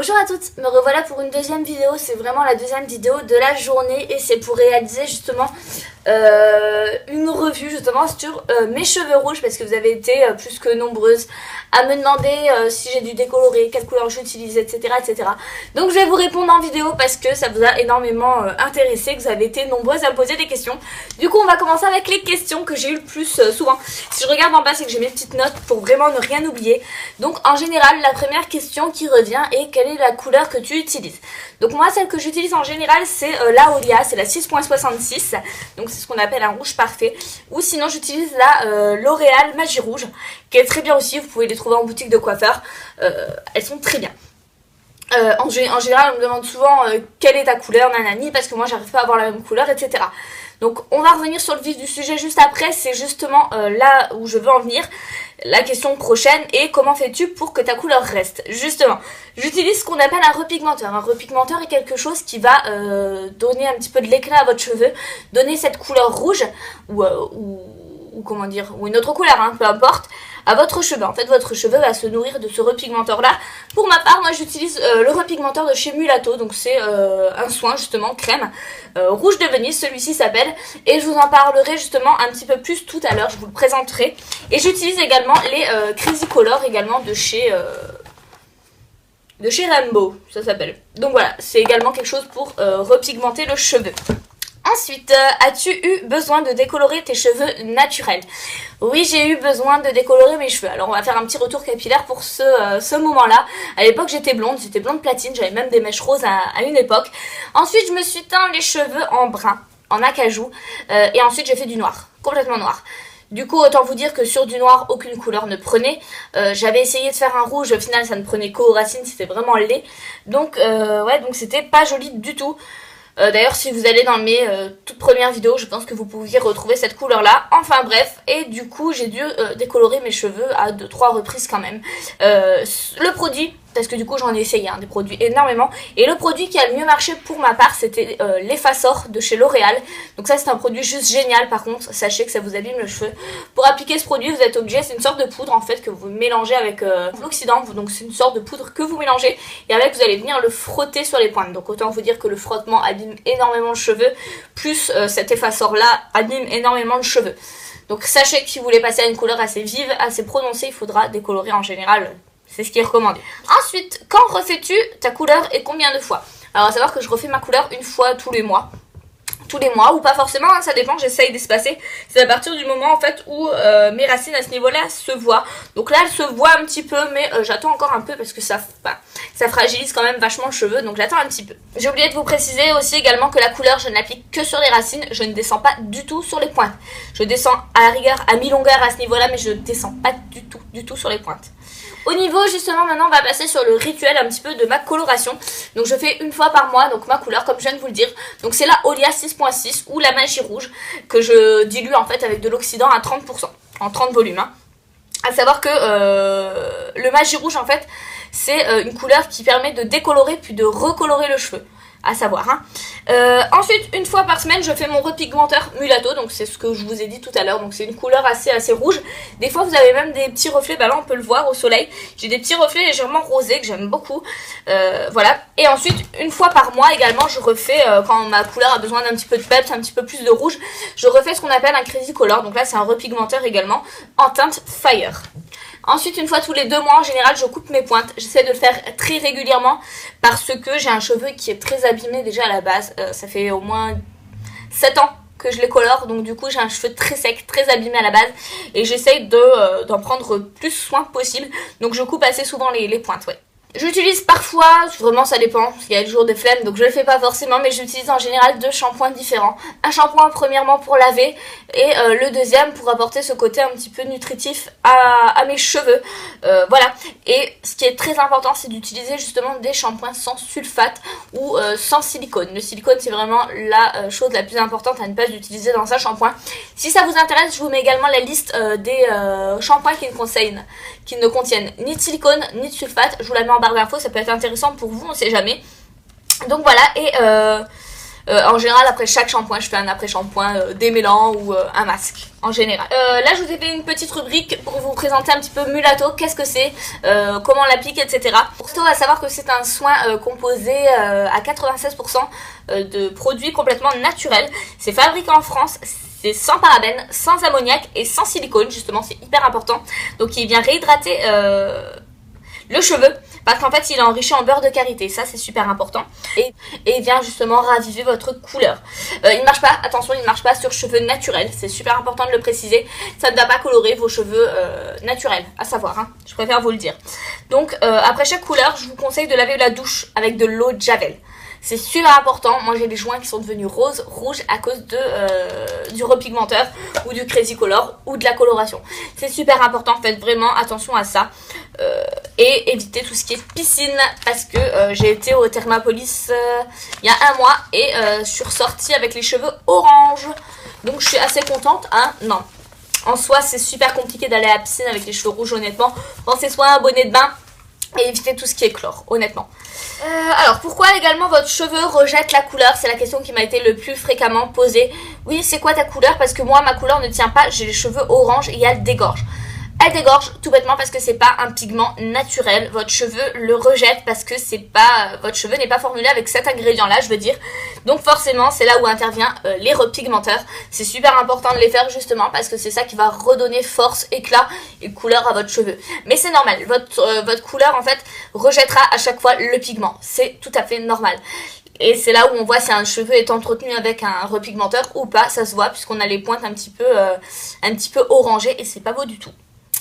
Bonjour à toutes, me revoilà pour une deuxième vidéo, c'est vraiment la deuxième vidéo de la journée et c'est pour réaliser justement une revue justement sur mes cheveux rouges parce que vous avez été plus que nombreuses à me demander si j'ai dû décolorer, quelle couleur j'utilise, etc., etc. Donc je vais vous répondre en vidéo parce que ça vous a énormément intéressé, que vous avez été nombreuses à me poser des questions. Du coup on va commencer avec les questions que j'ai eu le plus souvent. Si je regarde en bas c'est que j'ai mes petites notes pour vraiment ne rien oublier. Donc en général la première question qui revient est quelle est la couleur que tu utilises. Donc moi celle que j'utilise en général c'est la Olia, c'est la 6.66. Donc c'est ce qu'on appelle un rouge parfait. Ou sinon j'utilise la L'Oréal Magie Rouge qui est très bien aussi, vous pouvez les trouver en boutique de coiffeur. Elles sont très bien. En général on me demande souvent quelle est ta couleur nanani parce que moi j'arrive pas à avoir la même couleur, etc. Donc on va revenir sur le vif du sujet juste après, c'est justement là où je veux en venir. La question prochaine est comment fais-tu pour que ta couleur reste? Justement, j'utilise ce qu'on appelle un repigmenteur. Un repigmenteur est quelque chose qui va donner un petit peu de l'éclat à votre cheveu, donner cette couleur rouge ou comment dire, ou une autre couleur, hein, peu importe, à votre cheveu. En fait, votre cheveu va se nourrir de ce repigmenteur-là. Pour ma part, moi, j'utilise le repigmenteur de chez Mulato. Donc, c'est un soin, justement, crème rouge de Venise. Celui-ci s'appelle. Et je vous en parlerai, justement, un petit peu plus tout à l'heure. Je vous le présenterai. Et j'utilise également les Crazy Color, également, de chez Rainbow, ça s'appelle. Donc, voilà, c'est également quelque chose pour repigmenter le cheveu. Ensuite, as-tu eu besoin de décolorer tes cheveux naturels? Oui, j'ai eu besoin de décolorer mes cheveux. Alors, on va faire un petit retour capillaire pour ce moment-là. À l'époque, j'étais blonde platine, j'avais même des mèches roses à une époque. Ensuite, je me suis teint les cheveux en brun, en acajou. Et ensuite, j'ai fait du noir, complètement noir. Du coup, autant vous dire que sur du noir, aucune couleur ne prenait. J'avais essayé de faire un rouge, au final, ça ne prenait qu'aux racines, c'était vraiment laid. Donc, ouais, donc c'était pas joli du tout. D'ailleurs si vous allez dans mes toutes premières vidéos je pense que vous pouviez retrouver cette couleur là. Enfin bref, et du coup j'ai dû décolorer mes cheveux à 2-3 reprises quand même. Le produit, parce que du coup j'en ai essayé des produits énormément, et le produit qui a le mieux marché pour ma part c'était l'Effaceur de chez L'Oréal. Donc ça c'est un produit juste génial, par contre sachez que ça vous abîme le cheveu. Pour appliquer ce produit vous êtes obligé, c'est une sorte de poudre en fait que vous mélangez avec l'oxydant, donc c'est une sorte de poudre que vous mélangez et avec vous allez venir le frotter sur les pointes. Donc autant vous dire que le frottement abîme énormément le cheveu, plus cet Effaceur là abîme énormément le cheveu. Donc sachez que si vous voulez passer à une couleur assez vive, assez prononcée, il faudra décolorer en général. C'est ce qui est recommandé. Ensuite, quand refais-tu ta couleur et combien de fois? Alors, à savoir que je refais ma couleur une fois tous les mois. Tous les mois, ou pas forcément, ça dépend, j'essaye d'espacer. C'est à partir du moment en fait où mes racines à ce niveau-là se voient. Donc là, elles se voient un petit peu, mais j'attends encore un peu parce que ça fragilise quand même vachement le cheveu, donc j'attends un petit peu. J'ai oublié de vous préciser aussi également que la couleur, je ne l'applique que sur les racines, je ne descends pas du tout sur les pointes. Je descends à la rigueur à mi-longueur à ce niveau-là, mais je ne descends pas du tout sur les pointes. Au niveau justement maintenant on va passer sur le rituel un petit peu de ma coloration. Donc je fais une fois par mois donc ma couleur comme je viens de vous le dire. Donc c'est la Olia 6.6 ou la Magie Rouge que je dilue en fait avec de l'oxydant à 30%, en 30 volumes. À savoir que le Magie Rouge en fait c'est une couleur qui permet de décolorer puis de recolorer le cheveu. À savoir. Ensuite, une fois par semaine, je fais mon repigmenteur Mulato. Donc c'est ce que je vous ai dit tout à l'heure. Donc c'est une couleur assez rouge. Des fois, vous avez même des petits reflets. Bah là, on peut le voir au soleil. J'ai des petits reflets légèrement rosés que j'aime beaucoup. Voilà. Et ensuite, une fois par mois également, je refais, quand ma couleur a besoin d'un petit peu de peps, un petit peu plus de rouge, je refais ce qu'on appelle un Crazy Color. Donc là, c'est un repigmenteur également en teinte Fire. Ensuite, une fois tous les 2 mois, en général, je coupe mes pointes. J'essaie de le faire très régulièrement parce que j'ai un cheveu qui est très abîmé déjà à la base. Ça fait au moins 7 ans que je les colore. Donc du coup, j'ai un cheveu très sec, très abîmé à la base. Et j'essaie d'en prendre plus soin possible. Donc je coupe assez souvent les pointes, ouais. J'utilise parfois, vraiment ça dépend, il y a toujours des flemmes donc je le fais pas forcément, mais j'utilise en général 2 shampoings différents. Un shampoing premièrement pour laver et le deuxième pour apporter ce côté un petit peu nutritif à mes cheveux. Voilà, et ce qui est très important c'est d'utiliser justement des shampoings sans sulfate ou sans silicone. Le silicone c'est vraiment la chose la plus importante à ne pas utiliser dans un shampoing. Si ça vous intéresse, je vous mets également la liste des shampoings qui ne contiennent ni de silicone ni de sulfate. Je vous la mets en barre d'infos, ça peut être intéressant pour vous, on sait jamais. Donc voilà, et En général, après chaque shampoing, je fais un après-shampoing démêlant ou un masque, en général. Là, je vous ai fait une petite rubrique pour vous présenter un petit peu Mulatto, qu'est-ce que c'est, comment on l'applique, etc. Pour ça, on va savoir que c'est un soin composé à 96% de produits complètement naturels. C'est fabriqué en France, c'est sans parabènes, sans ammoniac et sans silicone, justement, c'est hyper important. Donc, il vient réhydrater le cheveu, parce qu'en fait il est enrichi en beurre de karité, ça c'est super important, et il vient justement raviver votre couleur. Il ne marche pas, attention, il ne marche pas sur cheveux naturels, c'est super important de le préciser, ça ne va pas colorer vos cheveux naturels, à savoir, hein, je préfère vous le dire. Donc après chaque couleur, je vous conseille de laver la douche avec de l'eau de Javel. C'est super important. Moi j'ai des joints qui sont devenus roses, rouges à cause du repigmenteur ou du Crazy Color ou de la coloration. C'est super important, faites vraiment attention à ça. Et évitez tout ce qui est piscine, parce que j'ai été au Thermapolis il y a un mois et je suis ressortie avec les cheveux orange. Donc je suis assez contente, hein. Non, en soi c'est super compliqué d'aller à la piscine avec les cheveux rouges, honnêtement. Pensez soit à un bonnet de bain et évitez tout ce qui est chlore, honnêtement. Alors pourquoi également votre cheveu rejette la couleur? C'est la question qui m'a été le plus fréquemment posée. Oui, c'est quoi ta couleur? Parce que moi ma couleur ne tient pas, j'ai les cheveux orange et elle dégorge. Elle dégorge tout bêtement parce que c'est pas un pigment naturel. Votre cheveu le rejette parce que c'est pas, votre cheveu n'est pas formulé avec cet ingrédient là, je veux dire. Donc forcément c'est là où intervient les repigmenteurs. C'est super important de les faire justement parce que c'est ça qui va redonner force, éclat et couleur à votre cheveu. Mais c'est normal, votre couleur en fait rejettera à chaque fois le pigment. C'est tout à fait normal. Et c'est là où on voit si un cheveu est entretenu avec un repigmenteur ou pas, ça se voit puisqu'on a les pointes un petit peu orangées et c'est pas beau du tout.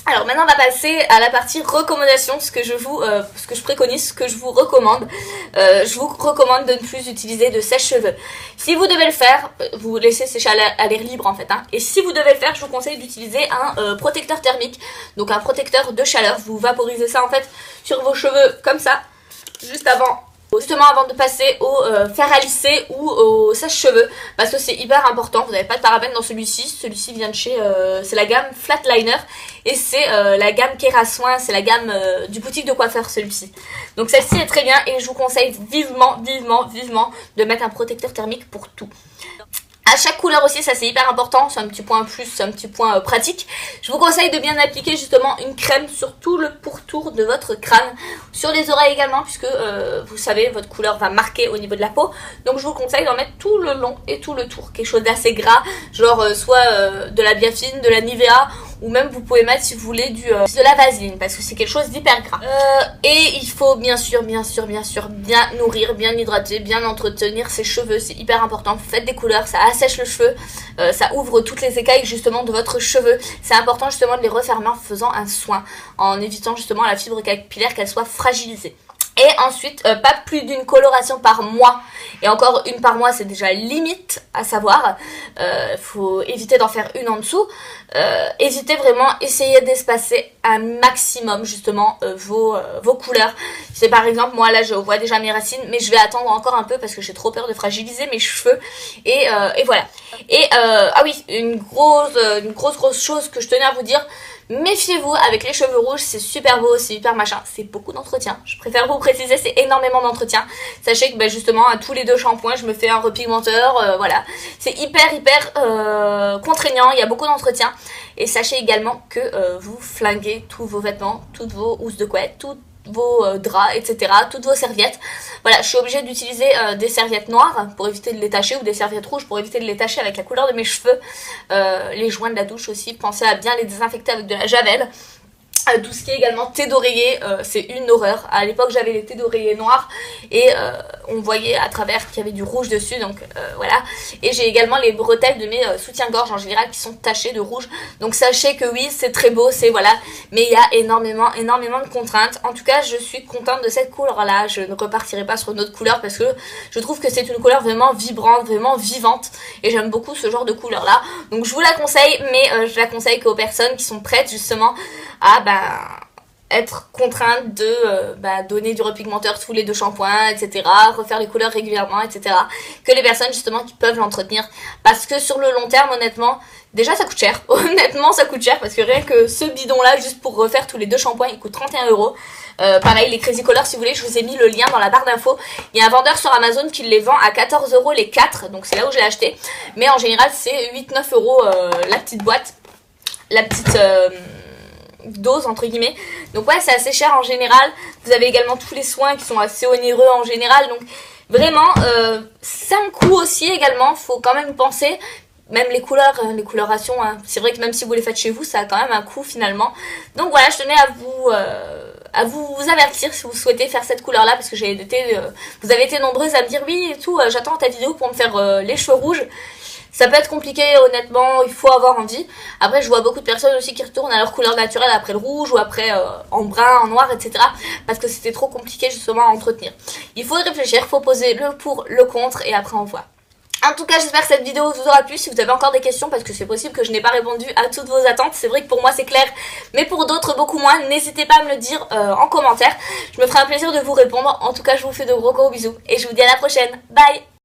Alors maintenant on va passer à la partie recommandations, ce que je préconise, ce que je vous recommande. Je vous recommande de ne plus utiliser de sèche-cheveux. Si vous devez le faire, vous laissez sécher à l'air libre en fait, hein. Et si vous devez le faire, je vous conseille d'utiliser un protecteur thermique, donc un protecteur de chaleur. Vous vaporisez ça en fait sur vos cheveux comme ça, justement avant de passer au fer à lisser ou au sèche-cheveux, parce que c'est hyper important. Vous n'avez pas de parabènes dans celui-ci vient de chez, c'est la gamme Flatliner et c'est la gamme Kerasoin, c'est la gamme du boutique de coiffeur celui-ci. Donc celle-ci est très bien et je vous conseille vivement de mettre un protecteur thermique pour tout. À chaque couleur aussi, ça c'est hyper important, c'est un petit point plus, c'est un petit point pratique. Je vous conseille de bien appliquer justement une crème sur tout le pourtour de votre crâne, sur les oreilles également, puisque vous savez, votre couleur va marquer au niveau de la peau. Donc je vous conseille d'en mettre tout le long et tout le tour, quelque chose d'assez gras, genre soit de la Biafine, de la Nivea, ou même vous pouvez mettre si vous voulez de la vaseline, parce que c'est quelque chose d'hyper gras. Et il faut bien sûr bien nourrir, bien hydrater, bien entretenir ses cheveux, c'est hyper important. Vous faites des couleurs, ça assèche le cheveu, ça ouvre toutes les écailles justement de votre cheveu. C'est important justement de les refermer en faisant un soin, en évitant justement la fibre capillaire qu'elle soit fragilisée. Et ensuite, pas plus d'une coloration par mois. Et encore une par mois, c'est déjà limite à savoir. Faut éviter d'en faire une en dessous. Hésitez vraiment, essayez d'espacer un maximum justement vos couleurs. C'est par exemple, moi là je vois déjà mes racines, mais je vais attendre encore un peu parce que j'ai trop peur de fragiliser mes cheveux. Et voilà. Et ah oui, une grosse chose que je tenais à vous dire. Méfiez-vous avec les cheveux rouges, c'est super beau, c'est hyper machin, c'est beaucoup d'entretien. Je préfère vous préciser, c'est énormément d'entretien. Sachez que justement à tous les 2 shampoings, je me fais un repigmenteur, voilà. C'est hyper contraignant, il y a beaucoup d'entretien. Et sachez également que vous flinguez tous vos vêtements, toutes vos housses de couette, toutes vos draps, etc., toutes vos serviettes. Voilà, je suis obligée d'utiliser des serviettes noires pour éviter de les tacher ou des serviettes rouges pour éviter de les tacher avec la couleur de mes cheveux. Les joints de la douche aussi, pensez à bien les désinfecter avec de la javel. Tout ce qui est également thé d'oreiller, c'est une horreur. À l'époque j'avais les thés d'oreiller noirs et on voyait à travers qu'il y avait du rouge dessus, donc voilà. Et j'ai également les bretelles de mes soutiens-gorge en général qui sont tachées de rouge. Donc sachez que oui, c'est très beau, c'est voilà, mais il y a énormément de contraintes. En tout cas je suis contente de cette couleur là, je ne repartirai pas sur une autre couleur parce que je trouve que c'est une couleur vraiment vibrante, vraiment vivante et j'aime beaucoup ce genre de couleur là. Donc je vous la conseille, mais je la conseille qu'aux personnes qui sont prêtes justement à être contrainte de donner du repigmenteur tous les 2 shampoings, etc. Refaire les couleurs régulièrement, etc. Que les personnes justement qui peuvent l'entretenir. Parce que sur le long terme, honnêtement, déjà ça coûte cher. Honnêtement ça coûte cher parce que rien que ce bidon là, juste pour refaire tous les 2 shampoings, il coûte 31 €. Pareil, les Crazy Color, si vous voulez, je vous ai mis le lien dans la barre d'infos. Il y a un vendeur sur Amazon qui les vend à 14 € les 4, donc c'est là où je l'ai acheté. Mais en général, c'est 8-9 € la petite boîte, la petite dose entre guillemets. Donc ouais, c'est assez cher en général. Vous avez également tous les soins qui sont assez onéreux en général. Donc vraiment, c'est un coût aussi également, faut quand même penser. Même les couleurs, les colorations, hein. C'est vrai que même si vous les faites chez vous, ça a quand même un coût finalement. Donc voilà, je tenais à vous avertir si vous souhaitez faire cette couleur là, parce que vous avez été nombreuses à me dire oui et tout, j'attends ta vidéo pour me faire les cheveux rouges. Ça peut être compliqué, honnêtement, il faut avoir envie. Après, je vois beaucoup de personnes aussi qui retournent à leur couleur naturelle après le rouge ou après en brun, en noir, etc. Parce que c'était trop compliqué justement à entretenir. Il faut réfléchir, il faut poser le pour, le contre et après on voit. En tout cas, j'espère que cette vidéo vous aura plu. Si vous avez encore des questions, parce que c'est possible que je n'ai pas répondu à toutes vos attentes, c'est vrai que pour moi c'est clair, mais pour d'autres beaucoup moins, n'hésitez pas à me le dire en commentaire. Je me ferai un plaisir de vous répondre. En tout cas, je vous fais de gros bisous et je vous dis à la prochaine. Bye!